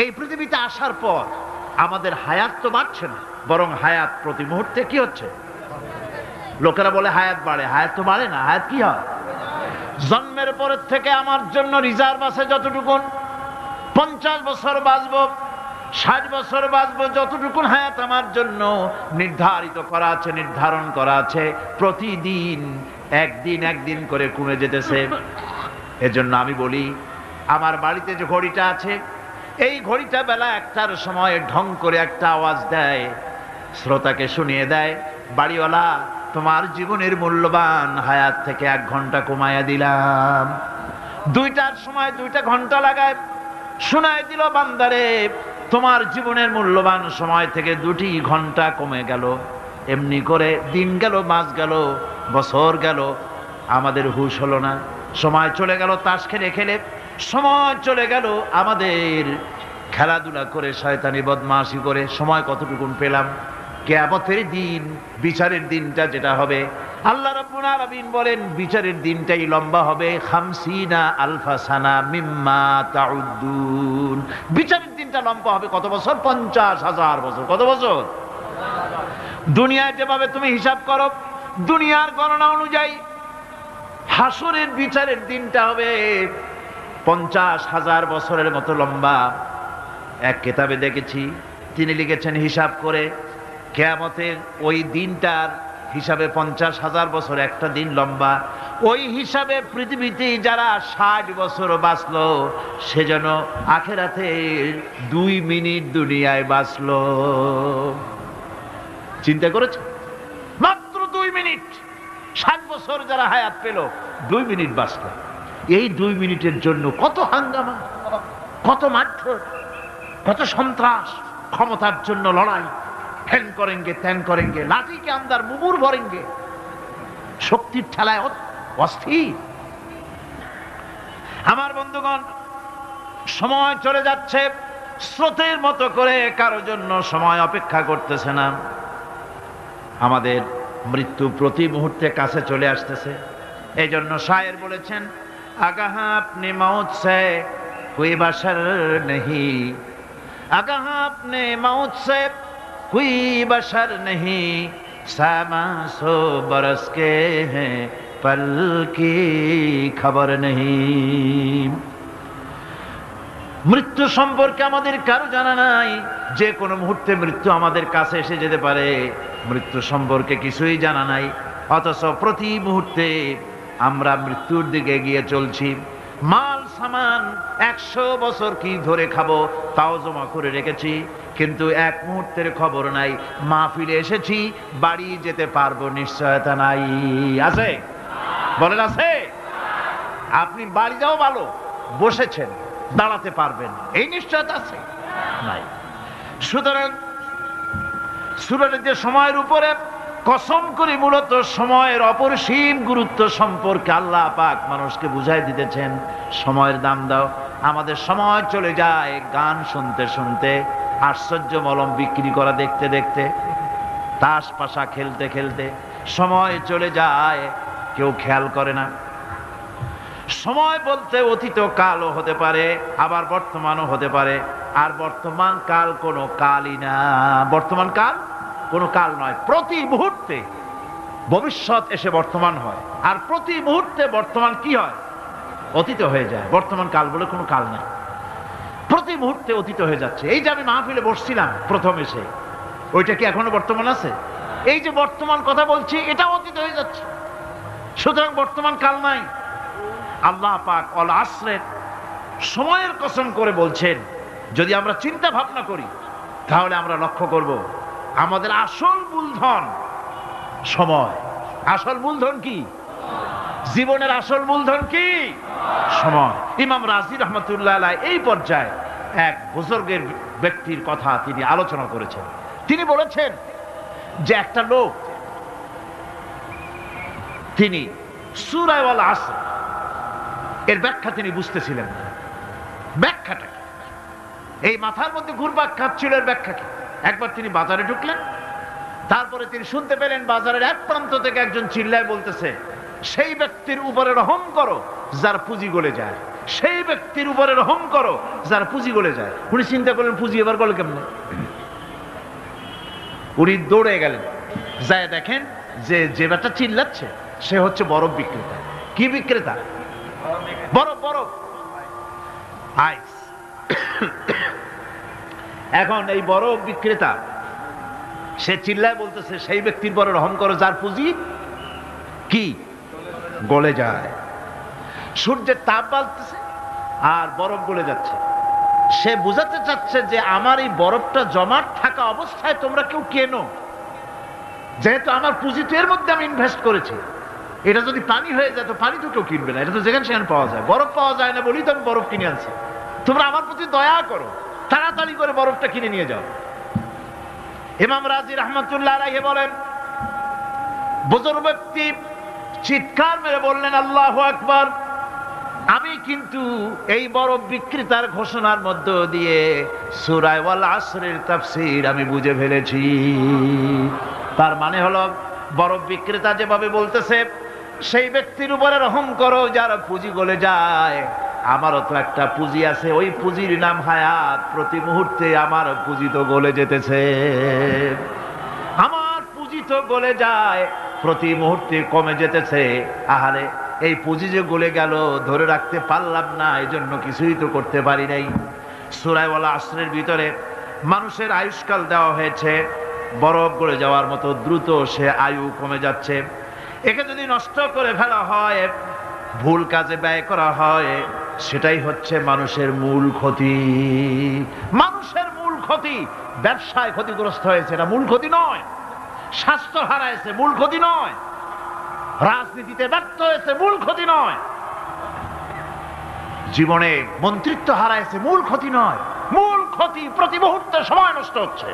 এই পৃথিবীতে আসার পর আমাদের হায়াত তো বাড়ছে না, বরং হায়াত প্রতি মুহূর্তে কি হচ্ছে? লোকেরা বলে হায়াত বাড়ে, হায়াত তো বাড়ে না। হায়াত কি হয়? জন্মের পরের থেকে আমার জন্য রিজার্ভ আছে যতটুকুন, 50 বছর বাঁচবো, 60 বছর বাঁচবো, যতটুকুন হায়াত আমার জন্য নির্ধারিত করা আছে, নির্ধারণ করা আছে, প্রতিদিন একদিন একদিন করে কমে যেতেছে। এজন্য আমি বলি, আমার বাড়িতে যে ঘড়িটা আছে, এই ঘড়িটা বেলা 1টার সময় ঢং করে একটা আওয়াজ দেয়, শ্রোতাকে শুনিয়ে দেয়, বাড়িওয়ালা তোমার জীবনের মূল্যবান হায়াত থেকে 1 ঘন্টা কমায়া দিলাম। 2টার সময় 2টা ঘন্টা লাগায় শোনায় দিল, বান্দারে তোমার জীবনের মূল্যবান সময় থেকে 2টি ঘন্টা কমে গেল। এমনি করে দিন গেল, মাস গেল, বছর গেল, আমাদের হুঁশ হলো না। সময় চলে গেল তাস খেলে খেলে, সময় চলে গেল আমাদের খেলাধুলা করে, শয়তানি বদমাশি করে। সময় কতটুকুন পেলাম? কিয়ামতের দিন, বিচারের দিনটা যেটা হবে, আল্লাহ রাব্বুল আলামিন বলেন বিচারের দিনটাই লম্বা হবে 50 আলফা সানা মিম্মা তাউদ্দুন। বিচারের দিনটা লম্বা হবে কত বছর? 50,000 বছর। কত বছর? দুনিয়ায় যেভাবে তুমি হিসাব করো, দুনিয়ার গণনা অনুযায়ী হাসরের বিচারের দিনটা হবে 50,000 বছরের মতো লম্বা। এক কিতাবে দেখেছি, তিনি লিখেছেন হিসাব করে, কিয়ামতের ওই দিনটার হিসাবে 50,000 বছর একটা দিন লম্বা। ওই হিসাবে পৃথিবীতে যারা 60 বছর বাঁচলো, সে যেন আখেরাতে 2 মিনিট দুনিয়ায় বাঁচলো। চিন্তা করেছে? মাত্র 2 মিনিট। 60 বছর যারা হায়াত পেল, 2 মিনিট বাঁচলো। এই 2 মিনিটের জন্য কত হাঙ্গামা, কত মারধর, কত সন্ত্রাস, ক্ষমতার জন্য লড়াই, ধ্যান করেঙ্গে ত্যান করেঙ্গে, লাঠিকে আন্দার মুগুর ভরেঙ্গে, শক্তির ঠেলায় অস্থির। আমার বন্ধুগণ, সময় চলে যাচ্ছে, স্রোতের মতো করে কারোর জন্য সময় অপেক্ষা করতেছে না। আমাদের মৃত্যু প্রতি মুহূর্তে কাছে চলে আসতেছে। এই জন্য শায়ের বলেছেন, আগাহা আপনি মৌত সে কোই বাশার নেহি, আগাহা আপনি মৌত সে कोई बशर नहीं, सामा 100 बरस के हैं पल की खबर नहीं। মৃত্যু সম্পর্কে আমাদের কারো জানা নাই, যে কোনো মুহূর্তে মৃত্যু আমাদের কাছে এসে যেতে পারে। মৃত্যু সম্পর্কে কিছুই জানা নাই, অথচ প্রতি মুহূর্তে আমরা মৃত্যুর দিকে এগিয়ে চলছি। মাল সামান 100 বছর কি ধরে খাবো তাও জমা করে রেখেছি, কিন্তু এক মুহূর্তের খবর নাই। মাহফিলে এসেছি, বাড়ি যেতে পারবো নিশ্চয়তা নাই। আছে? বলেন আছে? আপনি বাড়ি যাও ভালো, বসেছেন, দাঁড়াতে পারবেন, এই নিশ্চয়তা আছে? নাই। সুতরাং সূরার যে সময়ের উপরে কসম করে মূলত সময়ের অপরিসীম গুরুত্ব সম্পর্কে আল্লাহ পাক মানুষকে বুঝাই দিতেছেন। সময়ের দাম দাও। আমাদের সময় চলে যায় গান শুনতে শুনতে, আশ্চর্য মলম বিক্রি করা দেখতে দেখতে, তাস পাশা খেলতে খেলতে সময় চলে যায়, কেউ খেয়াল করে না। সময় বলতে অতীত কালও হতে পারে, আবার বর্তমানও হতে পারে। আর বর্তমান কাল কোনো কালই না। বর্তমান কাল কোনো কাল নয়। প্রতি মুহূর্তে ভবিষ্যৎ এসে বর্তমান হয়, আর প্রতি মুহূর্তে বর্তমান কি হয়? অতীত হয়ে যায়। বর্তমান কাল বলে কোনো কাল নাই, প্রতি মুহূর্তে অতীত হয়ে যাচ্ছে। এই যে আমি মাহফিলে বসছিলাম প্রথম এসে, ওইটা কি এখনো বর্তমান আছে? এই যে বর্তমান কথা বলছি, এটা অতীত হয়ে যাচ্ছে। সুতরাং বর্তমান কাল নাই। আল্লাহ পাক অল আসরের সময়ের কসম করে বলছেন। যদি আমরা চিন্তা ভাবনা করি তাহলে আমরা লক্ষ্য করব আমাদের আসল মূলধন সময়। আসল মূলধন কি? জীবনের আসল মূলধন কি? সময়। ইমাম রাজি রহমতুল্লাহ আলাইহি এই পর্যায়ে এক বুজুর্গের ব্যক্তির কথা তিনি আলোচনা করেছেন। তিনি বলেছেন যে একটা লোক, তিনি সূরা আল আসর এর ব্যাখ্যা তিনি বুঝতেছিলেন না। ব্যাখ্যাটা কি? এই মাথার মধ্যে ঘুরপাক খাচ্ছিল এর ব্যাখ্যা কি? একবার তিনি বাজারে ঢুকলেন, তারপরে তিনি শুনতে পেলেন বাজারের এক প্রান্ত থেকে একজন চিল্লায় বলতেছে, সেই ব্যক্তির উপরে রহম করো যার পুঁজি গলে যায়। সেই ব্যক্তির উপরে রহম করো যার পুঁজি গলে যায়। উনি চিন্তা করলেন পুঁজি এবার গলে কেমনে, উনি দৌড়ে গেলেন, যায় দেখেন যে যে ব্যাটা চিল্লাচ্ছে সে হচ্ছে বরফ বিক্রেতা। কি বিক্রেতা? বরফ, বরফ, আইস। এখন এই বরফ বিক্রেতা সে চিল্লায় বলতেছে সেই ব্যক্তির পরে রহম করো যার পুঁজি কি গলে যায়। সূর্যের তাপ বাড়তেছে আর বরফ গলে যাচ্ছে। সে বুঝাতে চাচ্ছে যে আমার এই বরফটা জমাট থাকা অবস্থায় তোমরা কেউ কেনো, যেহেতু আমার পুঁজি তো এর মধ্যে আমি ইনভেস্ট করেছি। এটা যদি পানি হয়ে যায় তো পানি তো কেউ কিনবে না, এটা তো যেখানে সেখানে পাওয়া যায়। বরফ পাওয়া যায় না বলি তো আমি বরফ কিনে আনছি। তোমরা আমার প্রতি দয়া করো, তাড়াতাড়ি করে বরফটা কিনে নিয়ে যাও। ইমাম রাজি রহমতুল্লাহ আলাইহি বলেন, বুজুর্গ ব্যক্তি চিৎকার মেরে বললেন আল্লাহু আকবার, আমি কিন্তু এই বরফ বিক্রেতার ঘোষণার মধ্য দিয়ে সূরা ওয়াল আসরের তাফসীর আমি বুঝে ফেলেছি। তার মানে হলো বরফ বিক্রেতা যেভাবে বলতেছে সেই ব্যক্তির উপরে রহম করো যার পুঁজি গলে যায়, আমারও তো একটা পুঁজি আছে, ওই পুঁজির নাম হায়াত। প্রতি মুহূর্তে আমার পুঁজি তো গলে যেতেছে, আমার পুঁজি তো গলে যায়, প্রতি মুহূর্তে কমে যেতেছে। আহারে এই পুঁজি যে গলে গেল ধরে রাখতে পারলাম না, এই জন্য কিছুই তো করতে পারি নাই। সূরা ওয়াল আসরের ভিতরে মানুষের আয়ুষ্কাল দেওয়া হয়েছে, বরফ গলে যাওয়ার মতো দ্রুত সে আয়ু কমে যাচ্ছে। একে যদি নষ্ট করে ফেলা হয়, ভুল কাজে ব্যয় করা হয়, সেটাই হচ্ছে মানুষের মূল ক্ষতি। মানুষের মূল ক্ষতি। ব্যবসায় ক্ষতিগ্রস্ত হয়েছে, এটা মূল ক্ষতি নয়। স্বাস্থ্য হারাইছে, মূল ক্ষতি নয়। রাজনীতিতে ব্যর্থ হয়েছে, মূল ক্ষতি নয়। জীবনে মন্ত্রিত্ব হারাইছে, মূল ক্ষতি নয়। মূল ক্ষতি প্রতি মুহূর্তে সময় নষ্ট হচ্ছে,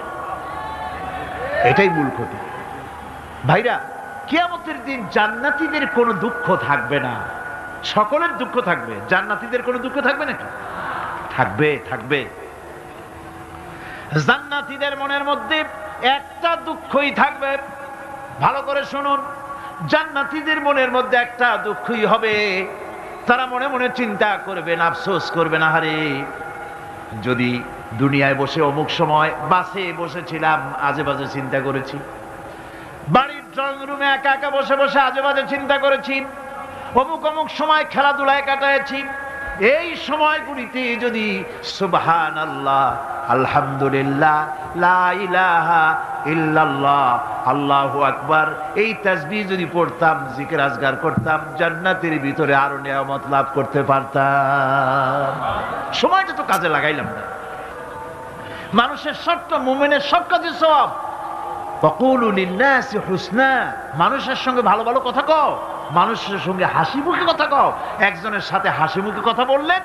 এটাই মূল ক্ষতি। ভাইরা, কিয়ামতের দিন জান্নাতীদের কোনো দুঃখ থাকবে না, সকলের দুঃখ থাকবে। জান্নাতীদের কোনো দুঃখ থাকবে নাকি? থাকবে, থাকবে। জান্নাতীদের মনের মধ্যে একটা দুঃখই থাকবে। ভালো করে শুনুন, জান্নাতীদের মনের মধ্যে একটা দুঃখই হবে। তারা মনে মনে চিন্তা করবেন, আফসোস করবেন, আহারে যদি দুনিয়ায় বসে অমুক সময় বাসে বসেছিলাম, আজে বাজে চিন্তা করেছি, বাড়ির ড্রয়িং রুমে একা একা বসে বসে আজে বাজে চিন্তা করেছি, অমুক অমুক সময় খেলাধুলায় কাটাইছি। এই সময়গুলিতে যদি সুবহানাল্লাহ, আলহামদুলিল্লাহ, লা ইলাহা ইল্লাল্লাহ, আল্লাহু আকবার এই তাসবিহ যদি পড়তাম, জিকির আজগার করতাম, জান্নাতের ভিতরে আরো নিয়ামত লাভ করতে পারতাম। সময়টা তো কাজে লাগাইলাম না। মানুষের শর্ত, মুমিনের সব কাজে সওয়াব। ওয়াকুলু লিন্নাসি হুসনা, মানুষের সঙ্গে ভালো ভালো কথা কও, মানুষের সঙ্গে হাসি মুখে কথা কও। একজনের সাথে হাসি মুখে কথা বললেন,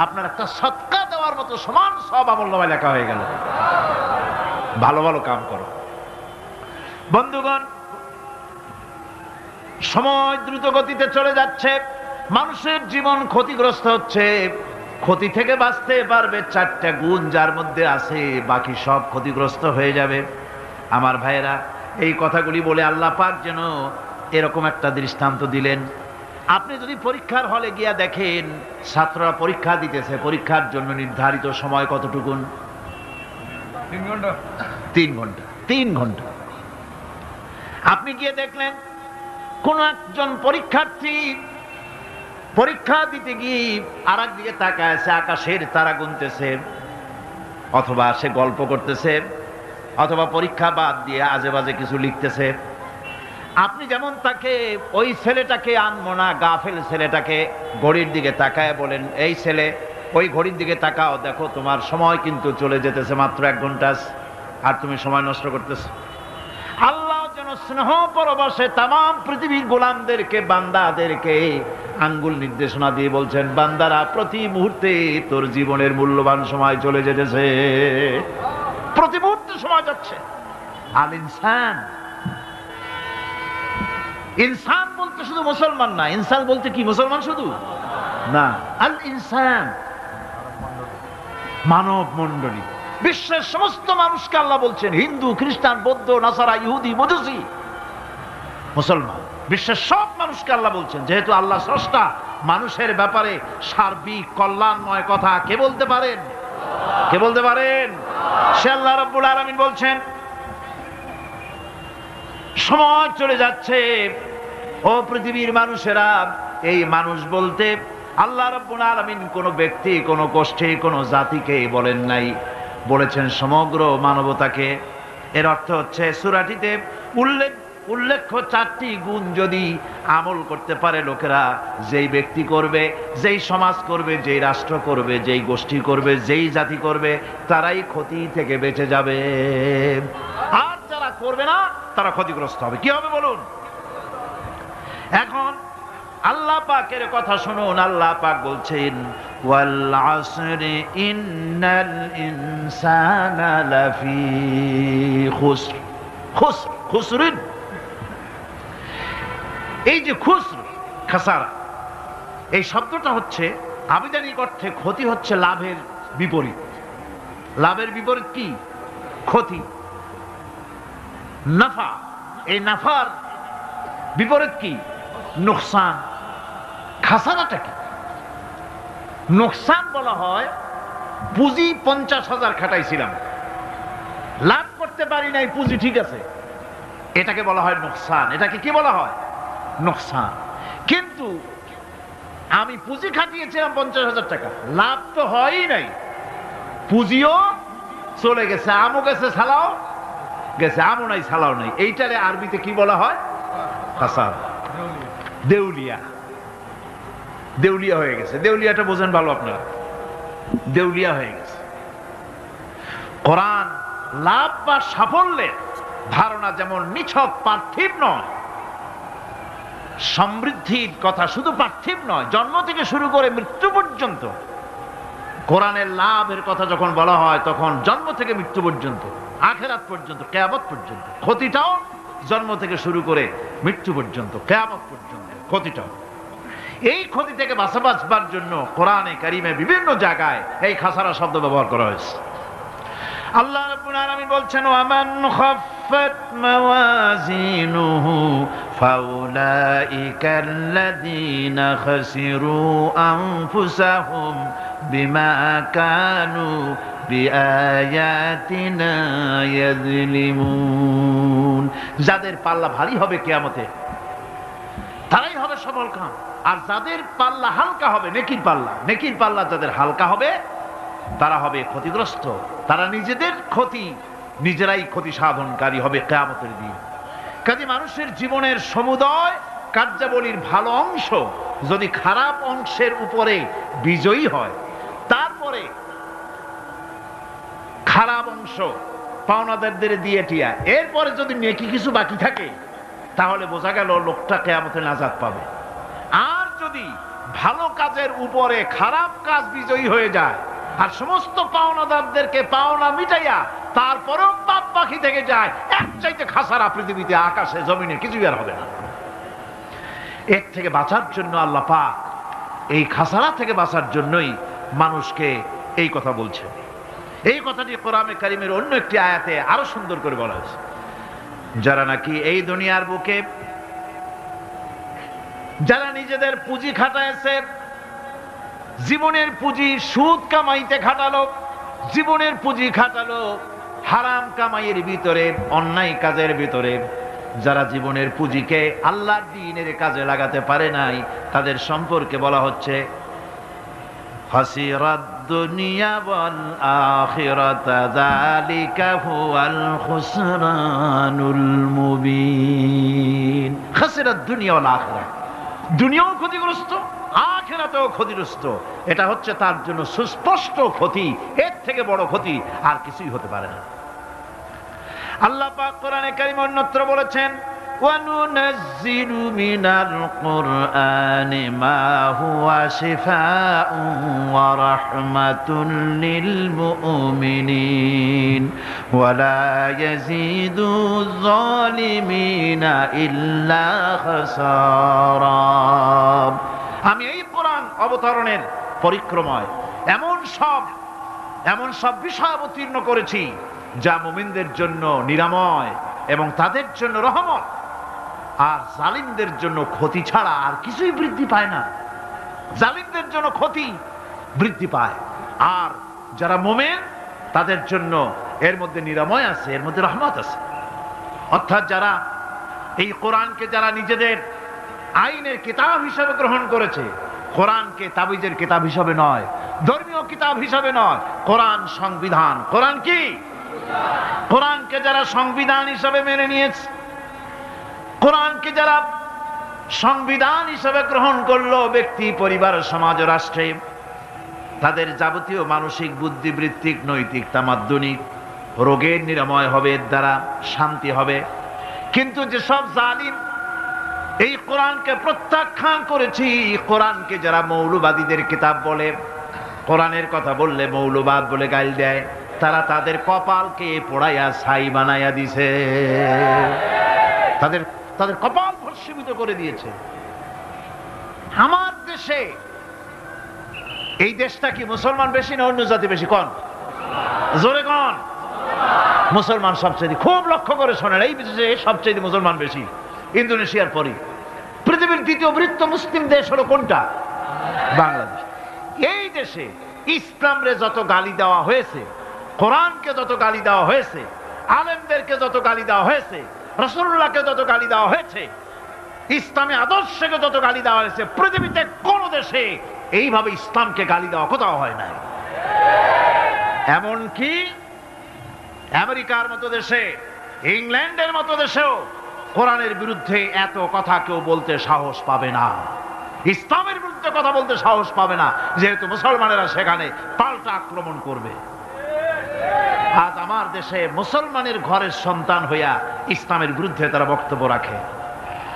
আপনার একটা সদকা দেওয়ার মতো সমান সওয়াব আমলনামায় লেখা হয়ে গেল। ভালো ভালো কাম করো। বন্ধুগণ, সময় দ্রুত গতিতে চলে যাচ্ছে, মানুষের জীবন ক্ষতিগ্রস্ত হচ্ছে। ক্ষতি থেকে বাঁচতে পারবে 4টা গুণ যার মধ্যে আছে, বাকি সব ক্ষতিগ্রস্ত হয়ে যাবে। আমার ভাইয়েরা, এই কথাগুলি বলে আল্লাহ পাক যেন এরকম একটা দৃষ্টান্ত দিলেন। আপনি যদি পরীক্ষার হলে গিয়া দেখেন ছাত্ররা পরীক্ষা দিতেছে, পরীক্ষার জন্য নির্ধারিত সময় কতটুকুন? 3 ঘন্টা। 3 ঘন্টা, 3 ঘন্টা। আপনি গিয়ে দেখলেন কোন একজন পরীক্ষার্থী পরীক্ষা দিতে গিয়ে আর একদিকে তাকায় আছে, আকাশের তারা গুনতেছে, অথবা সে গল্প করতেছে, অথবা পরীক্ষা বাদ দিয়ে আজে বাজে কিছু লিখতেছে। আপনি যেমন তাকে, ওই ছেলেটাকে আনবো না, গাফেল ছেলেটাকে ঘড়ির দিকে তাকায় বলেন, এই ছেলে ওই ঘড়ির দিকে তাকাও, দেখো তোমার সময় কিন্তু চলে যেতেছে মাত্র 1 ঘন্টা, আর তুমি সময় নষ্ট করতেছো। আল্লাহ যেন স্নেহ পরবশে তামাম পৃথিবীর গোলামদেরকে, বান্দাদেরকে আঙ্গুল নির্দেশনা দিয়ে বলছেন, বান্দারা প্রতি মুহূর্তে তোর জীবনের মূল্যবান সময় চলে যেতেছে, প্রতি মুহূর্তে সময় যাচ্ছে। আল ইনসান, ইনসান বলতে শুধু মুসলমান না, ইনসান বলতে কি মুসলমান শুধু না, আল ইনসান মানব মণ্ডলী, বিশ্বের সমস্ত মানুষকে আল্লাহ বলছেন, হিন্দু, খ্রিস্টান, বৌদ্ধ, নাসারা, ইহুদি, মজুসি, মুসলমান, বিশ্বের সব মানুষকে আল্লাহ বলছেন। যেহেতু আল্লাহ স্রষ্টা, মানুষের ব্যাপারে সার্বিক কল্যাণময় কথা কে বলতে পারেন? কে বলতে পারেন? সে আল্লাহ রাব্বুল আলামিন বলছেন, সময় চলে যাচ্ছে ও পৃথিবীর মানুষেরা, এই মানুষ বলতে আল্লাহ রাব্বুল আলামিন কোন ব্যক্তি, কোন গোষ্ঠী, কোন জাতিকে বলেন নাই, বলেছেন সমগ্র মানবতাকে। এর অর্থ হচ্ছে সূরাটিতে উল্লেখ্য 4টি গুণ যদি আমল করতে পারে লোকেরা, যেই ব্যক্তি করবে, যেই সমাজ করবে, যেই রাষ্ট্র করবে, যেই গোষ্ঠী করবে, যেই জাতি করবে, তারাই ক্ষতি থেকে বেঁচে যাবে। আর যারা করবে না তারা ক্ষতিগ্রস্ত হবে। কি হবে বলুন? এখন আল্লাহ পাকের কথা শুনুন। আল্লাহ পাক বলছেন, ওয়াল আসরি ইন্নাল ইনসানা লাফি খুসর। খুসরিন, এই যে খুসর, খাসারা, এই শব্দটা হচ্ছে আবিধানিক অর্থে ক্ষতি হচ্ছে লাভের বিপরীত। লাভের বিপরীত কি? ক্ষতি। নাফা, এই নাফার বিপরীত কি? নোকসান। খাসারাটা কি? নোকসান বলা হয় পুঁজি 50,000 খাটাইছিলাম, লাভ করতে পারি নাই, পুঁজি ঠিক আছে, এটাকে বলা হয় নোকসান। এটাকে কি বলা হয়? নোকসান। কিন্তু আমি পুঁজি খাটিয়েছিলাম 50,000 টাকা, লাভ তো হয়ই নাই, পুঁজিও চলে গেছে, আমও গেছে, সালাও গেছে, আমও নাই, সালাও নাই। এইটারে আরবিতে কি বলা হয়? খাসারা, দেউলিয়া। দেউলিয়া হয়ে গেছে। দেউলিয়াটা বোঝেন ভালো আপনারা, দেউলিয়া হয়ে গেছে। কোরআন লাভ বা সাফল্যের ধারণা যেমন নিছক পার্থিব নয়, সমৃদ্ধির কথা শুধু পার্থিব নয়, জন্ম থেকে শুরু করে মৃত্যু পর্যন্ত কোরআনের লাভের কথা যখন বলা হয় তখন জন্ম থেকে মৃত্যু পর্যন্ত, আখিরাত পর্যন্ত, কিয়ামত পর্যন্ত। ক্ষতিটাও জন্ম থেকে শুরু করে মৃত্যু পর্যন্ত, কিয়ামত পর্যন্ত ক্ষতিটাও। এই ক্ষতি থেকে বাঁচবার জন্য কোরআনে কারিমে বিভিন্ন জায়গায় এই খাসারা শব্দ ব্যবহার করা হয়েছে। আল্লাহ রাব্বুল আলামিন বলছেন, ওয়ামান খাফফাত মাওয়াজিনুহু ফাউলাইকাল্লাযীনা খাসিরু আনফুসাহুম বিমা কানু বিআয়াতিনা ইয়াযলিমুন। যাদের পাল্লা ভারী হবে কিয়ামতে তারাই হবে সফলকাম, আর যাদের পাল্লা হালকা হবে, নেকির পাল্লা যাদের হালকা হবে তারা হবে ক্ষতিগ্রস্ত। তারা নিজেরাই ক্ষতি সাধনকারী হবে কিয়ামতের দিন। কাজে মানুষের জীবনের সমুদয় কার্যাবলীর ভালো অংশ যদি খারাপ অংশের উপরে বিজয়ী হয়, তারপরে খারাপ অংশ পাওনাদারদের দিয়ে টিয়া, এরপরে যদি নেকি কিছু বাকি থাকে, তাহলে বোঝা গেল লোকটা কিয়ামতে নাজাত পাবে। আর যদি ভালো কাজের উপরে খারাপ কাজ বিজয়ী হয়ে যায় আর সমস্ত পাওনাদারদেরকে পাওনা মিটাইয়া তারপরেও পাপ বাকি থেকে যায়, এক চাইতে খাসারা পৃথিবীতে, আকাশে, জমিনে কিছুই আর হবে না। এর থেকে বাঁচার জন্য আল্লাহ পাক এই খাসারা থেকে বাঁচার জন্যই মানুষকে এই কথা বলছে। এই কথাটি কোরআনে কারিমের অন্য একটি আয়াতে আরো সুন্দর করে বলা হয়েছে, যারা নাকি এই দুনিয়ার বুকে যারা নিজেদের পুঁজি খাটাইছে, জীবনের পুঁজি সুদ কামাইতে খাটালো, জীবনের পুঁজি খাটালো হারাম কামাইয়ের ভিতরে, অন্যায় কাজের ভিতরে, যারা জীবনের পুঁজিকে আল্লাহর দ্বীনের কাজে লাগাতে পারে নাই, তাদের সম্পর্কে বলা হচ্ছে হাসিরাদ দুনিয়া ওয়াল আখিরাতা যালিকা হুয়াল খুসরানুল মুবিন। হাসিরাদ দুনিয়া ওয়াল আখিরাত, দুনিয়াও ক্ষতিগ্রস্ত, আখিরাতেও ক্ষতিগ্রস্ত। এটা হচ্ছে তার জন্য সুস্পষ্ট ক্ষতি, এর থেকে বড় ক্ষতি আর কিছুই হতে পারে না। আল্লাহ পাক কোরআনে কারীমে অন্যত্র বলেছেন, وَنُنَزِّلُ مِنَ الْقُرْآنِ مَا هُوَ شِفَاءٌ وَرَحْمَةٌ لِلْمُؤْمِنِينَ وَلَا يَزِيدُ الظَّالِمِينَ إِلَّا خَسَارًا। আমি এই কোরআন অবতরণের পরিক্রমায় এমন সব বিষয় অবতীর্ণ করেছি যা মুমিনদের জন্য নিরাময় এবং তাদের জন্য রহমত, আর জালিমদের জন্য ক্ষতি ছাড়া আর কিছুই বৃদ্ধি পায় না। জালিমদের জন্য ক্ষতি বৃদ্ধি পায়। আর যারা মুমিন তাদের জন্য এর মধ্যে নিরাময় আছে, এর মধ্যে রহমত আছে। অর্থাৎ যারা এই কোরআনকে যারা নিজেদের আইনের কিতাব হিসাবে গ্রহণ করেছে, কোরআনকে তাবিজের কিতাব হিসাবে নয়, ধর্মীয় কিতাব হিসাবে নয়, কোরআন সংবিধান। কোরআন কি? কোরআনকে যারা সংবিধান হিসাবে মেনে নিয়েছে, কোরআনকে যারা সংবিধান হিসাবে গ্রহণ করলো, ব্যক্তি, পরিবার, সমাজ, রাষ্ট্রে তাদের যাবতীয় মানসিক, বুদ্ধিবৃত্তিক, নৈতিক, তামাদ্দুনিক রোগের নিরাময় হবে, এর দ্বারা শান্তি হবে। কিন্তু যেসব জালিম এই কোরআনকে প্রত্যাখ্যান করেছি, কোরআনকে যারা মৌলবাদীদের কিতাব বলে, কোরআনের কথা বললে মৌলবাদ বলে গাইল দেয়, তারা তাদের কপালকে পোড়াইয়া ছাই বানাইয়া দিছে, তাদের তাদের কপাল ভস্মীভূত করে দিয়েছে। আমার দেশে, এই দেশটা কি মুসলমান বেশি না অন্য জাতি বেশি? কোন? জোরে কোন? মুসলমান সবচেয়ে। খুব লক্ষ্য করে শোনেন, এই দেশে সবচেয়ে মুসলমান বেশি, ইন্দোনেশিয়ার পরে। পৃথিবীর দ্বিতীয় বৃহত্তম মুসলিম দেশ হলো কোনটা? বাংলাদেশ। এই দেশে ইসলামরে যত গালি দেওয়া হয়েছে, কোরআনকে যত গালি দেওয়া হয়েছে, আলেমদেরকে যত গালি দেওয়া হয়েছে, রাসূলুল্লাহকে যত গালি দেওয়া হয়েছে, ইসলামী আদর্শকে যত গালি দেওয়া হয়েছে, পৃথিবীতে কোন দেশে এইভাবে ইসলামকে গালি দেওয়া কোথাও হয় নাই। এমনকি আমেরিকার মতো দেশে, ইংল্যান্ডের মতো দেশেও কোরআনের বিরুদ্ধে এত কথা কেউ বলতে সাহস পাবে না, ইসলামের বিরুদ্ধে কথা বলতে সাহস পাবে না, যেহেতু মুসলমানেরা সেখানে পাল্টা আক্রমণ করবে। আজ আমার দেশে মুসলমানের ঘরের সন্তান হইয়া ইসলামের বিরুদ্ধে তারা বক্তব্য রাখে।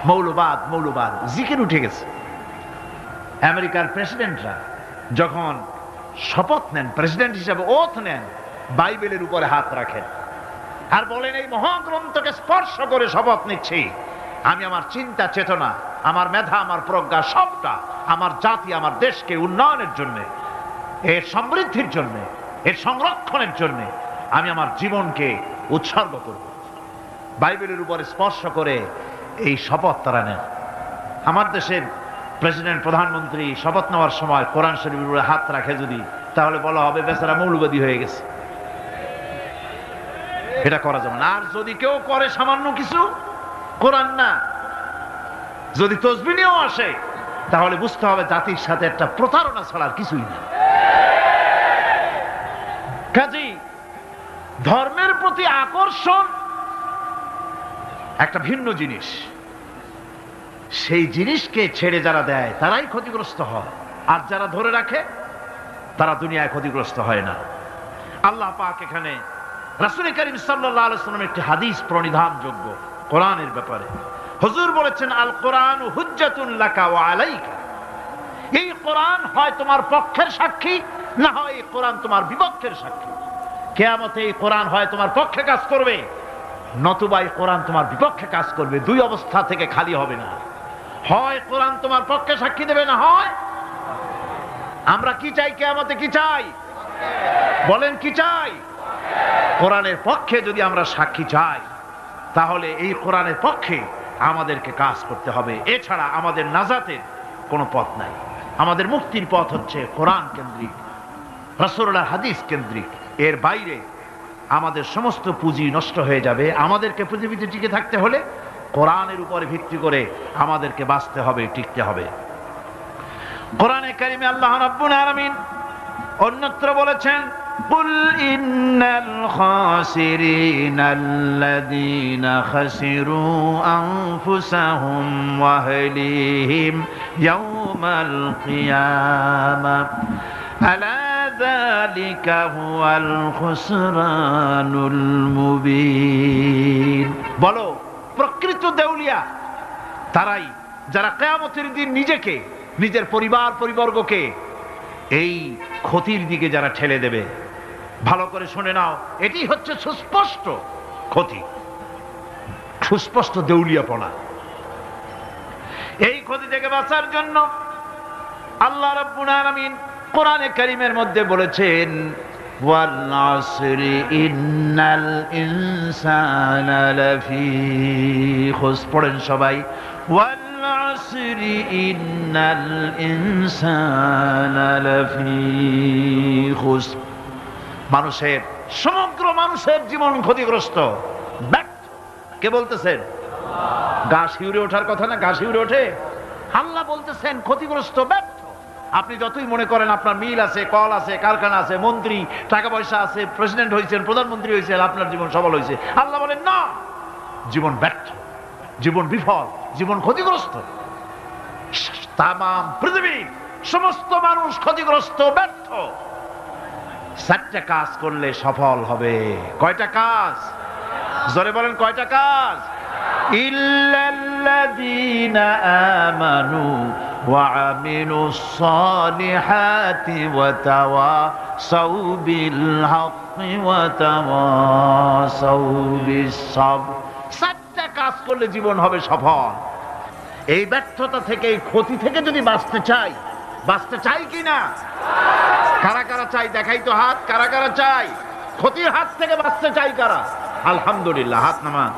মৌলবাদ, মৌলবাদ জিকির উঠে গেছে। আমেরিকার প্রেসিডেন্টরা যখন শপথ নেন, প্রেসিডেন্ট হিসাবে ওথ নেন, বাইবেলের উপরে হাত রাখেন আর বলেন, এই মহাগ্রন্থকে স্পর্শ করে শপথ নিচ্ছি, আমি আমার চিন্তা চেতনা, আমার মেধা, আমার প্রজ্ঞা সবটা আমার জাতি, আমার দেশকে উন্নয়নের জন্য, এর সমৃদ্ধির জন্য, এর সংরক্ষণের জন্য আমি আমার জীবনকে উৎসর্গ করব। বাইবেলের উপরে স্পর্শ করে এই শপথ তারা নেন। আমার দেশের প্রেসিডেন্ট, প্রধানমন্ত্রী শপথ নেওয়ার সময় কোরআন শরীফের উপরে হাত রাখে যদি, তাহলে বলা হবে বেচারা মৌলবাদী হয়ে গেছে। এটা করা যাবে না। আর যদি কেউ করে সামান্য কিছু, কোরআন না, যদি তসবিহ নিয়েও আসে, তাহলে বুঝতে হবে জাতির সাথে একটা প্রতারণা ছাড়ার কিছুই না। কাজেই ধর্মের প্রতি আকর্ষণ একটা ভিন্ন জিনিস, সেই জিনিসকে ছেড়ে যারা দেয় তারাই ক্ষতিগ্রস্ত হয়, আর যারা ধরে রাখে তারা দুনিয়ায় ক্ষতিগ্রস্ত হয় না। আল্লাহ পাক এখানে রাসূল করিম সাল্লাল্লাহু আলাইহি ওয়াসাল্লামের একটি হাদিস প্রণিধানযোগ্য কোরআনের ব্যাপারে। হুজুর বলেছেন, আল কোরআন হুজ্জাতুন লাকা ওয়া আলাইকা। এই কোরআন হয় তোমার পক্ষের সাক্ষী, না হয় এই কোরআন তোমার বিপক্ষের সাক্ষী। কিয়ামতে এই কোরআন হয় তোমার পক্ষে কাজ করবে, নতুবা এই কোরআন তোমার বিপক্ষে কাজ করবে। দুই অবস্থা থেকে খালি হবে না। হয় কোরআন তোমার পক্ষে সাক্ষী দেবে, না হয় আমরা কি চাই? কিয়ামতে কি চাই? বলেন কি চাই? কোরআনের পক্ষে যদি আমরা সাক্ষী চাই, তাহলে এই কোরআনের পক্ষে আমাদেরকে কাজ করতে হবে। এছাড়া আমাদের নাজাতের কোনো পথ নাই। আমাদের মুক্তির পথ হচ্ছে কোরআন কেন্দ্রিক, রাসূলুল্লাহর হাদিস কেন্দ্রিক। এর বাইরে আমাদের সমস্ত পুঁজি নষ্ট হয়ে যাবে। আমাদেরকে পৃথিবীতে টিকে থাকতে হলে কোরআনের উপরে ভিত্তি করে আমাদেরকে বাঁচতে হবে, টিকতে হবে। কোরআনে কারিমে আল্লাহ রাব্বুল আলামিন অন্যত্র বলেছেন, কুল ইন্নাল খাসিরিনাল্লাযীনা খাসিরু আনফুসাহুম ওয়া আহলিহিম ইয়াওমাল কিয়ামাহ আলা যালিকা হুয়াল খুসরানুল মুবিন। বলো, প্রকৃত দেউলিয়া তারাই যারা কিয়ামতের দিন নিজেকে, নিজের পরিবার পরিবর্গকে এই ক্ষতির দিকে যারা ঠেলে দেবে। ভালো করে শুনে নাও, এটি হচ্ছে সুস্পষ্ট ক্ষতি, সুস্পষ্ট দেউলিয়াপনা। এই ক্ষতি থেকে বাঁচার জন্য আল্লাহ রাব্বুল আলামিন কোরআনে কারীমের মধ্যে বলেছেন, ওয়াল আসরি ইন্নাল ইনসানা লাফি খুসর। পড়েন সবাই, ওয়াল العصر إن الإنسان لفي خسر। মানুষের, সমগ্র মানুষের জীবন ক্ষতিগ্রস্ত, ব্যর্থ। কে বলতেছেন? গা শিউরে ওঠার কথা না? গা শিউরে ওঠে। আল্লাহ বলতেছেন ক্ষতিগ্রস্ত, ব্যর্থ। আপনি যতই মনে করেন আপনার মিল আছে, কল আছে, কারখানা আছে, মন্ত্রী, টাকা পয়সা আছে, প্রেসিডেন্ট হয়েছেন, প্রধানমন্ত্রী হয়েছেন, আপনার জীবন সফল হয়েছে, আল্লাহ বলেন না, জীবন ব্যর্থ, জীবন বিফল, জীবন ক্ষতিগ্রস্ত। তাম পৃথিবীর সমস্ত মানুষ ক্ষতিগ্রস্ত, ব্যর্থ। 4টা কাজ করলে সফল হবে। কয়টা কাজ? জোরে বলেন, কয়টা কাজ? ইল্লাল্লাযীনা আমানু ওয়া আমিলুস সালিহাতি ওয়া তাওয়াসাউ বিল হাক্কি ওয়া তাওয়াসাউ বিস সাবর। 4টা কাজ করলে জীবন হবে সফল। এই ব্যর্থতা থেকে, এই ক্ষতি থেকে যদি বাঁচতে চাই কিনা? কারা কারা চাই? দেখাই তো হাত। কারা কারা চাই? ক্ষতির হাত থেকে বাঁচতে চাই কারা? আলহামদুলিল্লাহ, হাত নামান।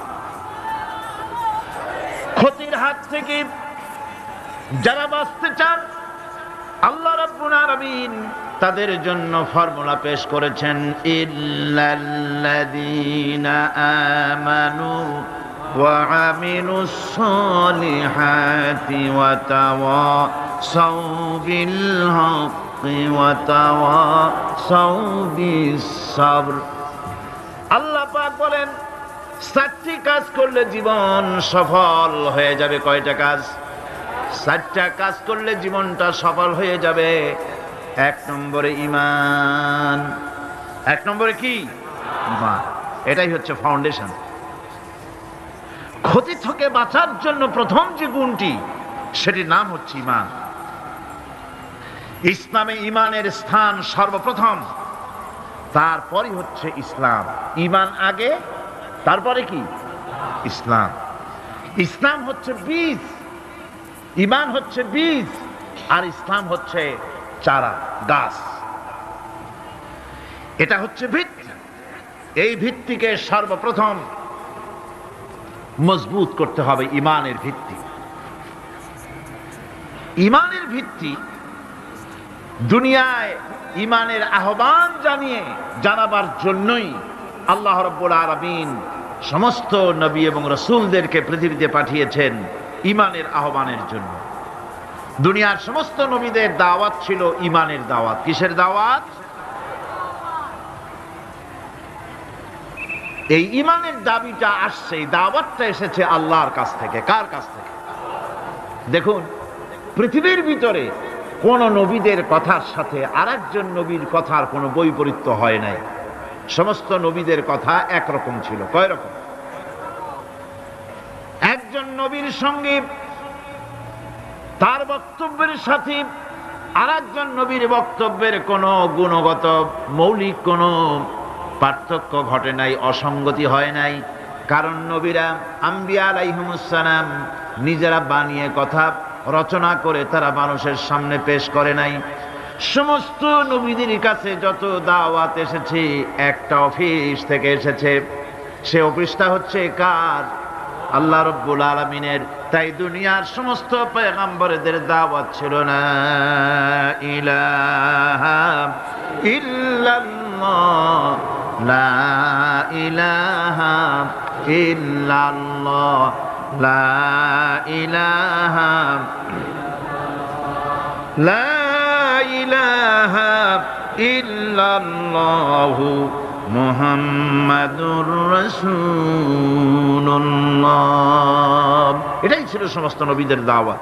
ক্ষতির হাত থেকে যারা বাঁচতে চান, আল্লাহ রাব্বুল আলামিন তাদের জন্য ফর্মুলা পেশ করেছেন, ইল্লাল্লাযীনা আমানু ওয়া আমিলুস সালিহাতি ওয়া তাওয়াসাউ বিল হাক্কি ওয়া তাওয়াসাউ বিস সাবর। আল্লাহ পাক বলেন 4টি কাজ করলে জীবন সফল হয়ে যাবে। কয়টা কাজ? 4টা কাজ করলে জীবনটা সফল হয়ে যাবে। 1 নম্বরে ঈমান। 1 নম্বরে কি? ঈমান। এটাই হচ্ছে ফাউন্ডেশন। ক্ষতি থেকে বাঁচার জন্য প্রথম যে গুণটি, সেটির নাম হচ্ছে ঈমান। ইসলামে ঈমানের স্থান সর্বপ্রথম, তারপরই হচ্ছে ইসলাম। ঈমান আগে, তারপরে কি? ইসলাম। ইসলাম হচ্ছে বীজ, ঈমান হচ্ছে বীজ, আর ইসলাম হচ্ছে চারা, গাছ। এটা হচ্ছে ভিত্তি। এই ভিত্তিকে সর্বপ্রথম মজবুত করতে হবে। ঈমানের ভিত্তি, ঈমানের ভিত্তি দুনিয়ায় ঈমানের আহ্বান জানাবার জন্যই আল্লাহ রাব্বুল আলামিন সমস্ত নবী এবং রাসূলদেরকে পৃথিবীতে পাঠিয়েছেন ঈমানের আহ্বানের জন্য। দুনিয়ার সমস্ত নবীদের দাওয়াত ছিল ঈমানের দাওয়াত। কিসের দাওয়াত? এই ঈমানের দাবিটা আসছে, এই দাওয়াতটা এসেছে আল্লাহর কাছ থেকে। কার কাছ থেকে? দেখুন, পৃথিবীর ভিতরে কোন নবীদের কথার সাথে আরেকজন নবীর কথার কোনো বৈপরীত্য হয় নাই। সমস্ত নবীদের কথা একরকম ছিল। কয় রকম? একজন নবীর সঙ্গে তার বক্তব্যের সাথে আরেকজন নবীর বক্তব্যের কোনো গুণগত মৌলিক কোনো পার্থক্য ঘটে নাই, অসঙ্গতি হয় নাই। কারণ নবীরা, আম্বিয়া আলাইহিমুস সালাম, নিজেরা বানিয়ে কথা রচনা করে তারা মানুষের সামনে পেশ করে নাই। সমস্ত নবীদের কাছে যত দাওয়াত এসেছে, একটা অফিস থেকে এসেছে। সে অফিসটা হচ্ছে কার? আল্লাহ রাব্বুল আলামিনের। তাই দুনিয়ার সমস্ত পয়গম্বরদের দাওয়াত ছিল না ইলাহা ইল্লাল্লাহ, লা ইলাহা ইল্লাল্লাহ, লা ইলাহা, লা ইলাহা ইল্লাল্লাহু মুহাম্মাদুর রাসূলুল্লাহ। এটাই ছিল সমস্ত নবীদের দাওয়াত।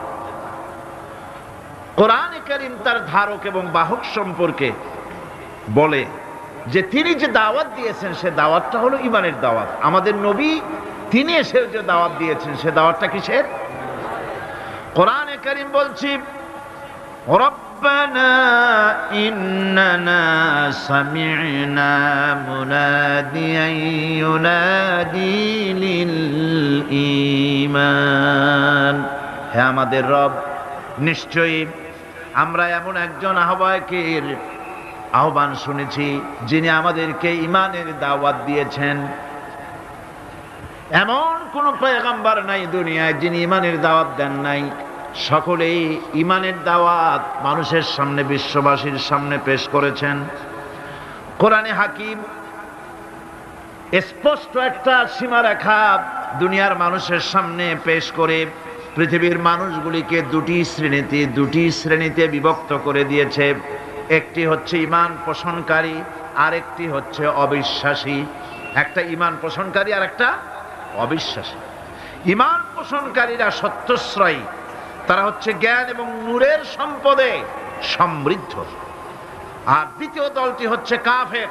কোরআনে কারীম তার ধারক এবং বাহক সম্পর্কে বলে যে তিনি যে দাওয়াত দিয়েছেন সে দাওয়াতটা হলো ঈমানের দাওয়াত। আমাদের নবী তিনি এসে যে দাওয়াত দিয়েছেন সে দাওয়াতটা কিসের? কোরআনে কারীম বলছি, রব্বানা ইন্নানা সামি'না মুনাদিয়ান ইউনাদি লিল ঈমান। হে আমাদের রব, নিশ্চয়ই আমরা এমন একজন আহ্বায়কের আহ্বান শুনেছি যিনি আমাদেরকে ঈমানের দাওয়াত দিয়েছেন। এমন কোন পয়গম্বর নাই দুনিয়ায় যিনি ঈমানের দাওয়াত দেন নাই। সকলেই ঈমানের দাওয়াত মানুষের সামনে, বিশ্ববাসীর সামনে পেশ করেছেন। কোরআনে হাকিম স্পষ্ট একটা সীমারেখা দুনিয়ার মানুষের সামনে পেশ করে পৃথিবীর মানুষগুলিকে দুটি শ্রেণীতে বিভক্ত করে দিয়েছে। একটি হচ্ছে ঈমান পোষণকারী, আরেকটি হচ্ছে অবিশ্বাসী। একটা ঈমান পোষণকারী আর একটা অবিশ্বাসী। ঈমান পোষণকারীরা সত্যশ্রয়ী, তারা হচ্ছে জ্ঞান এবং নূরের সম্পদে সমৃদ্ধ। আর দ্বিতীয় দলটি হচ্ছে কাফের,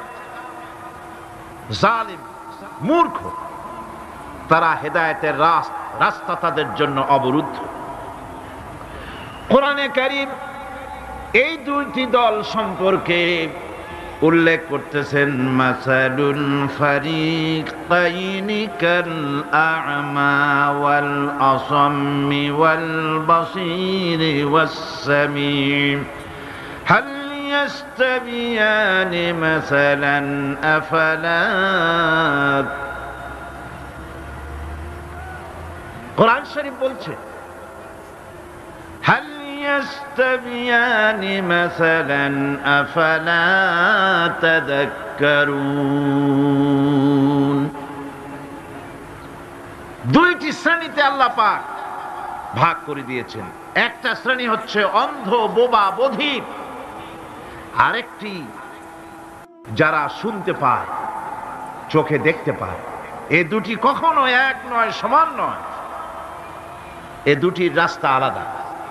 জালিম, মূর্খ। তারা হেদায়েতের রাস্তা তাদের জন্য অবরুদ্ধ। কোরআনে কারীম এই দুইটি দল সম্পর্কে উল্লেখ করতেছেন, মাসালুল ফারিকাইনি কাল আ'মা ওয়াল আসাম্মি ওয়াল বাসীরি ওয়াস সামীম হাল ইয়াস্তাবিয়ানি মাসালান আফালা। কোরআন শরীফ বলছে, হাল ইয়াস্তাবিয়ানি মাসালান আফালা তাযাক্কারুন। দুইটি শ্রেণীতে আল্লাহ পাক ভাগ করে দিয়েছেন। একটা শ্রেণী হচ্ছে অন্ধ, বোবা, বধির। আরেকটি যারা শুনতে পায়, চোখে দেখতে পায়। এ দুটি কখনো এক নয়, সমান নয়। এ দুটির রাস্তা আলাদা।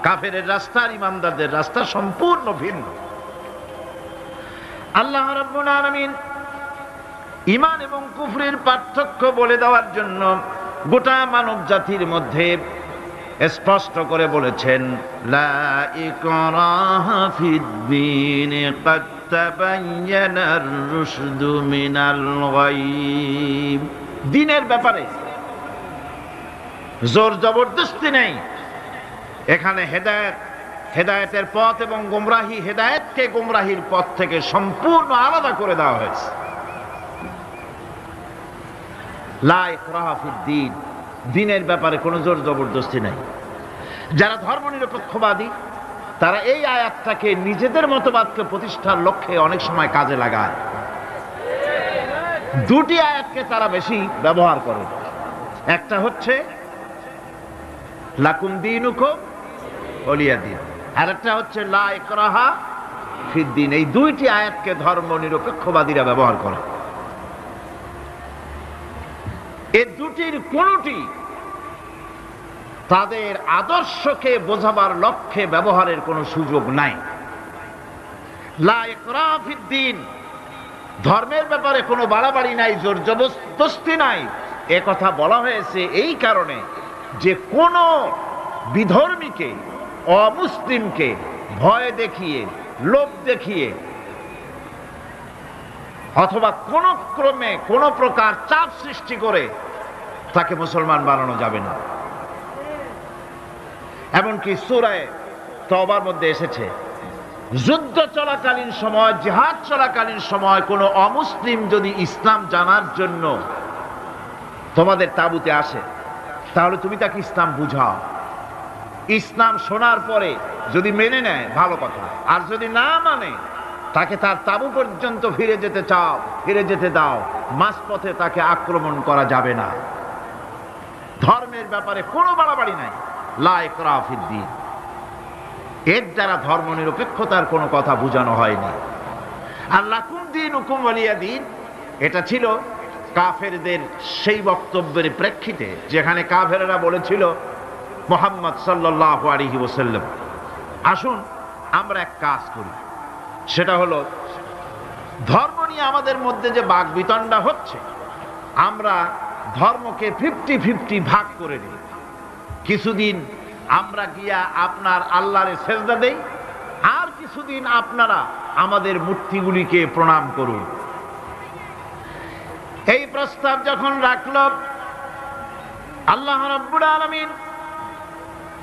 কাফেরের রাস্তা আর ঈমানদারদের রাস্তা সম্পূর্ণ ভিন্ন। আল্লাহ রাব্বুল আলামিন ঈমান এবং কুফরের পার্থক্য বলে দেওয়ার জন্য গোটা মানব জাতির মধ্যে স্পষ্ট করে বলেছেন, লা ইকরাহা ফিদ-দীন ক্বাদ তাবায়্যানার রুশদু মিনাল গায়ব। দ্বীনের ব্যাপারে জোর জবরদস্তি নেই। এখানে হেদায়েতের পথ এবং গোমরাহি, হেদায়েতকে গোমরাহির পথ থেকে সম্পূর্ণ আলাদা করে দেওয়া হয়েছে। লা ইকরাহা ফিদ-দীন, দ্বীনের ব্যাপারে কোনো জোর জবরদস্তি নেই। যারা ধর্মনিরপেক্ষবাদী তারা এই আয়াতটাকে নিজেদের মতবাদকে প্রতিষ্ঠার লক্ষ্যে অনেক সময় কাজে লাগায়। দুটি আয়াতকে তারা বেশি ব্যবহার করে। একটা হচ্ছে লাকুম দীনুকুম ওয়ালিয়া দীন, আর একটা হচ্ছে লা ইকরাহা ফিদ-দীন। এই দুইটি আয়াতকে ধর্মনিরপেক্ষবাদীরা ব্যবহার করে। এই দুটির কোনটি তাদের আদর্শকে বোঝাবার লক্ষ্যে ব্যবহারের কোনো সুযোগ নাই। লা ইকরাহা ফিদ-দীন, ধর্মের ব্যাপারে কোনো বাড়াবাড়ি নাই, জোর জবরদস্তি নাই। এ কথা বলা হয়েছে এই কারণে যে কোন বিধর্মীকে, অমুসলিমকে ভয় দেখিয়ে, লোভ দেখিয়ে অথবা কোন ক্রমে কোন প্রকার চাপ সৃষ্টি করে তাকে মুসলমান বানানো যাবে না। এমনকি সূরা তওবার মধ্যে এসেছে, যুদ্ধ চলাকালীন সময়, জিহাদ চলাকালীন সময় কোন অমুসলিম যদি ইসলাম জানার জন্য তোমাদের তাঁবুতে আসে, তাহলে তুমি তাকে ইসলাম বুঝাও। ইসলাম শোনার পরে যদি মেনে নেয় ভালো কথা, আর যদি না মানে তাকে তার তাঁবু পর্যন্ত ফিরে যেতে দাও। মাঝপথে তাকে আক্রমণ করা যাবে না। ধর্মের ব্যাপারে কোনো বাড়াবাড়ি নাই। লা ইকরাহা ফিদ-দীন, এর দ্বারা ধর্মনিরপেক্ষতার কোনো কথা বোঝানো হয়নি। আর লাকুম দীনুকুম ওয়ালিয়া দীন, এটা ছিল কাফেরদের সেই বক্তব্যের প্রেক্ষিতে যেখানে কাফেরেরা বলেছিল, মুহাম্মদ সাল্লাল্লাহু আলাইহি ওয়াসাল্লাম, আসুন আমরা এক কাজ করি। সেটা হলো, ধর্ম নিয়ে আমাদের মধ্যে যে বাকবিতণ্ডা হচ্ছে, আমরা ধর্মকে 50-50 ভাগ করে নিই। কিছুদিন আমরা গিয়া আপনার আল্লাহরে সেজদা দেই, আর কিছুদিন আপনারা আমাদের মূর্তিগুলিকে প্রণাম করুন। এই প্রস্তাব যখন রাখল, আল্লাহ রাব্বুল আলামিন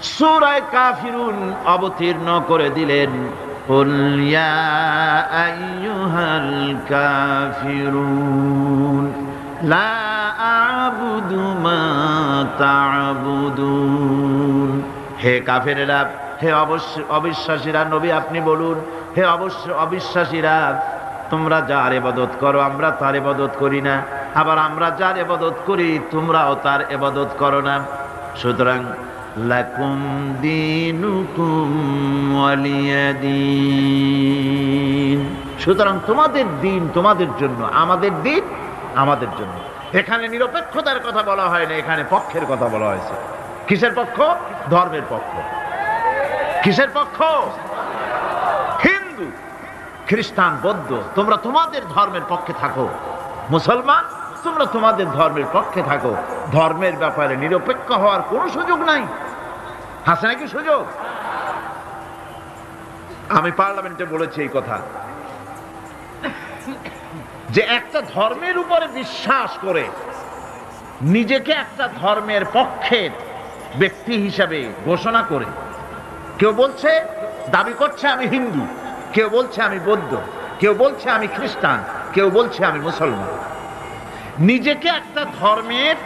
সূরা কাফিরুন অবতীর্ণ করে দিলেন, কুল ইয়া আইয়ুহাল কাফিরুন লা আ'বুদু মা তা'বুদুন। হে কাফেরেরা, হে অবিশ্বাসীরা, নবী আপনি বলুন, হে অবিশ্বাসীরা, তোমরা যার ইবাদত করো আমরা তার ইবাদত করি না, আবার আমরা যার ইবাদত করি তোমরাও তার ইবাদত করো না। সুতরাং লাকুম দীনুকুম ওয়ালিয়া দীন, সুতরাং তোমাদের দিন তোমাদের জন্য, আমাদের দিন আমাদের জন্য। এখানে নিরপেক্ষতার কথা বলা হয় না, এখানে পক্ষের কথা বলা হয়েছে। কিসের পক্ষ? ধর্মের পক্ষ। কিসের পক্ষ? হিন্দু, খ্রিস্টান, বৌদ্ধ, তোমরা তোমাদের ধর্মের পক্ষে থাকো। মুসলমান, তোমরা তোমাদের ধর্মের পক্ষে থাকো। ধর্মের ব্যাপারে নিরপেক্ষ হওয়ার কোনো সুযোগ নাই। আছে নাকি সুযোগ? আমি পার্লামেন্টে বলেছি এই কথা, যে একটা ধর্মের উপরে বিশ্বাস করে নিজেকে একটা ধর্মের পক্ষের ব্যক্তি হিসাবে ঘোষণা করে কেউ বলছে, দাবি করছে আমি হিন্দু, কেউ বলছে আমি বৌদ্ধ, কেউ বলছে আমি খ্রিস্টান, কেউ বলছে আমি মুসলমান। নিজেকে একটা ধর্মের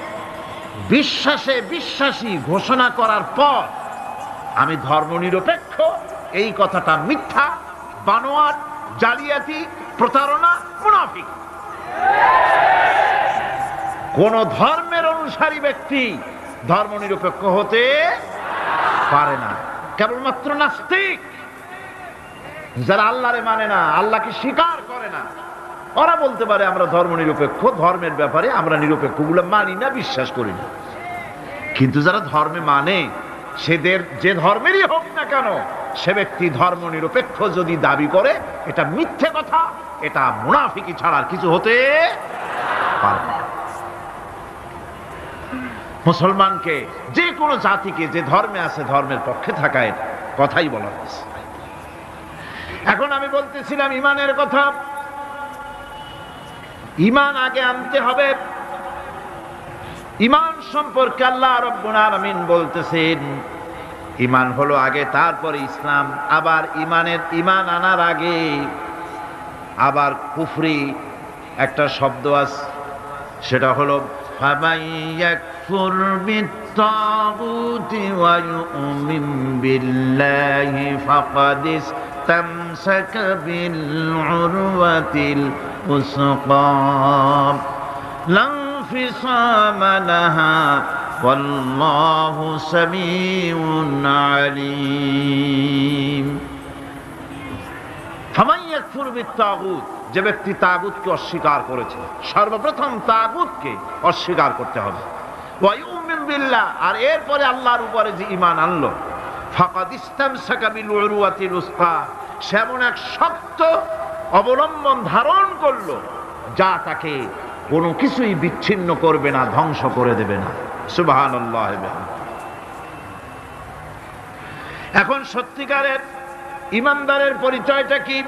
বিশ্বাসী ঘোষণা করার পর আমি ধর্মনিরপেক্ষ, এই কথাটা মিথ্যা, বানোয়াট, জালিয়াতি, প্রতারণা, মুনাফিক। কোন ধর্মের অনুসারী ব্যক্তি ধর্মনিরপেক্ষ হতে পারে না। কেবলমাত্র নাস্তিক, যারা আল্লাহরে মানে না, আল্লাহকে স্বীকার করে না, ওরা বলতে পারে আমরা ধর্মনিরপেক্ষ, ধর্মের ব্যাপারে আমরা নিরপেক্ষ, গুলো মানি না, বিশ্বাস করি না। কিন্তু যারা ধর্মে মানে, সেদের যে ধর্মেরই হোক না কেন, সে ব্যক্তি ধর্মনিরপেক্ষ যদি দাবি করে, এটা মিথ্যে কথা, এটা মুনাফিকি ছাড়া আর কিছু হতে পারে না। মুসলমানকে, যে কোনো জাতিকে যে ধর্মে আছে ধর্মের পক্ষে থাকার কথাই বলা হয়েছে। এখন আমি বলতেছিলাম ইমানের কথা। ইমান আগে আনতে হবে। ইমান সম্পর্কে আল্লাহ রাব্বুল আলামিন বলতেছেন, ইমান হলো আগে, তারপরে ইসলাম। আবার ইমান আনার আগে আবার কুফরি একটা শব্দ আছে, সেটা হলো ফামান ইয়াকফুর বিত্তাগুতি ওয়া ইউমিন বিল্লাহি ফাকাদ ইসতামসাকা বিল উরওয়াতিল উসকা লা ইনফিসামা লাহা ওয়াল্লাহু সামিউন আলীম। ফামান ইয়াকফুর বিত্তাগুত, যে ব্যক্তি তাগুতকে অস্বীকার করেছে, সর্বপ্রথম তাগুতকে অস্বীকার করতে হবে। ওয়া ইউমিন বিল্লাহ, আর এরপরে আল্লাহর উপরে যে ঈমান আনলো, ফাকাদ ইসতামসাকা বিল উরওয়াতিল উসকা, সেমন এক শক্ত অবলম্বন ধারণ করলো যা তাকে কোনো কিছুই বিচ্ছিন্ন করবে না, ধ্বংস করে দেবে না। সুবহানাল্লাহ। এখন সত্যিকারের ঈমানদারের পরিচয়টা কি?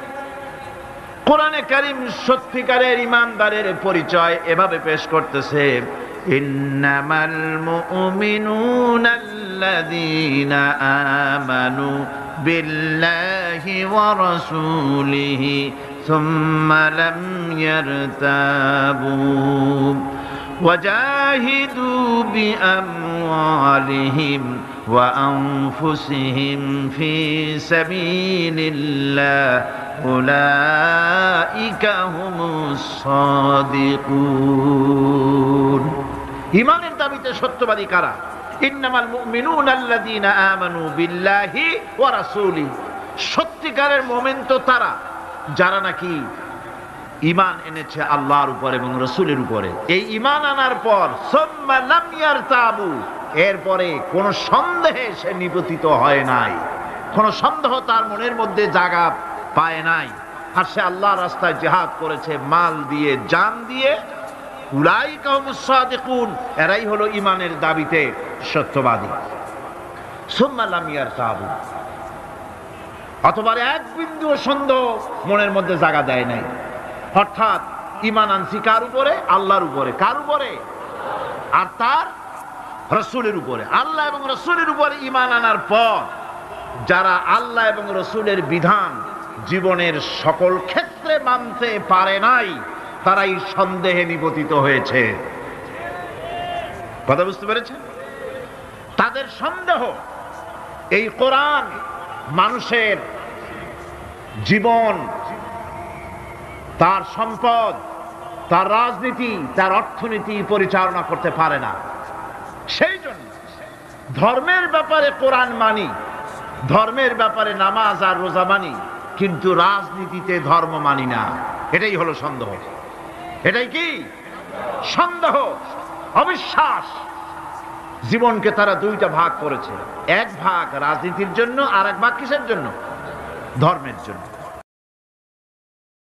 কোরআনে কারীম সত্যিকারের ঈমানদারের পরিচয় এভাবে পেশ করতেছে, ইন্নামাল মুমিনুনা আল্লাযীনা আমানু বিল্লাহি ওয়া রাসূলিহি সুম্মা লাম ইয়ারতাবু ওয়াজাহিদু বিআমওয়ালিহিম ওয়া আনফুসিহিম ফি সাবিলিল্লাহ উলাইকা হুমুস সাদিকুন। ঈমানের দাবিতে সত্যবাদী কারা? ইন্নামাল মুমিনুনা আল্লাযীনা আমানু বিল্লাহি ওয়া রাসূলিহি, সত্যিকারের মুমিন তো তারা যারা নাকি ঈমান এনেছে আল্লাহর উপর এবং রাসূলের উপরে। এই ঈমান আনার পর সুম্মা লাম ইয়ারতাবু, এরপরে কোন সন্দেহে সে নিপতিত হয় নাই, কোন সন্দেহ তার মনের মধ্যে জায়গা পায় নাই, আর সে আল্লাহর রাস্তায় জিহাদ করেছে মাল দিয়ে, জান দিয়ে। উলাইকা হুমুস সাদিকুন, এরাই হলো ঈমানের দাবিতে সত্যবাদী। সুম্মা লাম ইয়ারতাবু, অথবা এক বিন্দু সন্দেহ মনের মধ্যে জায়গা দেয় নাই। অর্থাৎ ঈমান আনছি কার উপরে? আল্লাহর উপরে। কার উপরে? আর তার রাসূলের উপরে। আল্লাহ এবং রাসূলের উপরে ঈমান আনার পর যারা আল্লাহ এবং রাসূলের বিধান জীবনের সকল ক্ষেত্রে মানতে পারে নাই, তারাই সন্দেহে নিপতিত হয়েছে। কথা বুঝতে পেরেছেন? তাদের সন্দেহ এই কোরআন মানুষের জীবন, তার সম্পদ, তার রাজনীতি, তার অর্থনীতি পরিচালনা করতে পারে না। সেই জন্য ধর্মের ব্যাপারে কোরআন মানি, ধর্মের ব্যাপারে নামাজ আর রোজা মানি, কিন্তু রাজনীতিতে ধর্ম মানি না। এটাই হলো সন্দেহ। এটাই কি সন্দেহ, অবিশ্বাস। জীবনকে তারা দুইটা ভাগ করেছে, এক ভাগ রাজনীতির জন্য আর এক ভাগ কিসের জন্য? ধর্মের জন্য।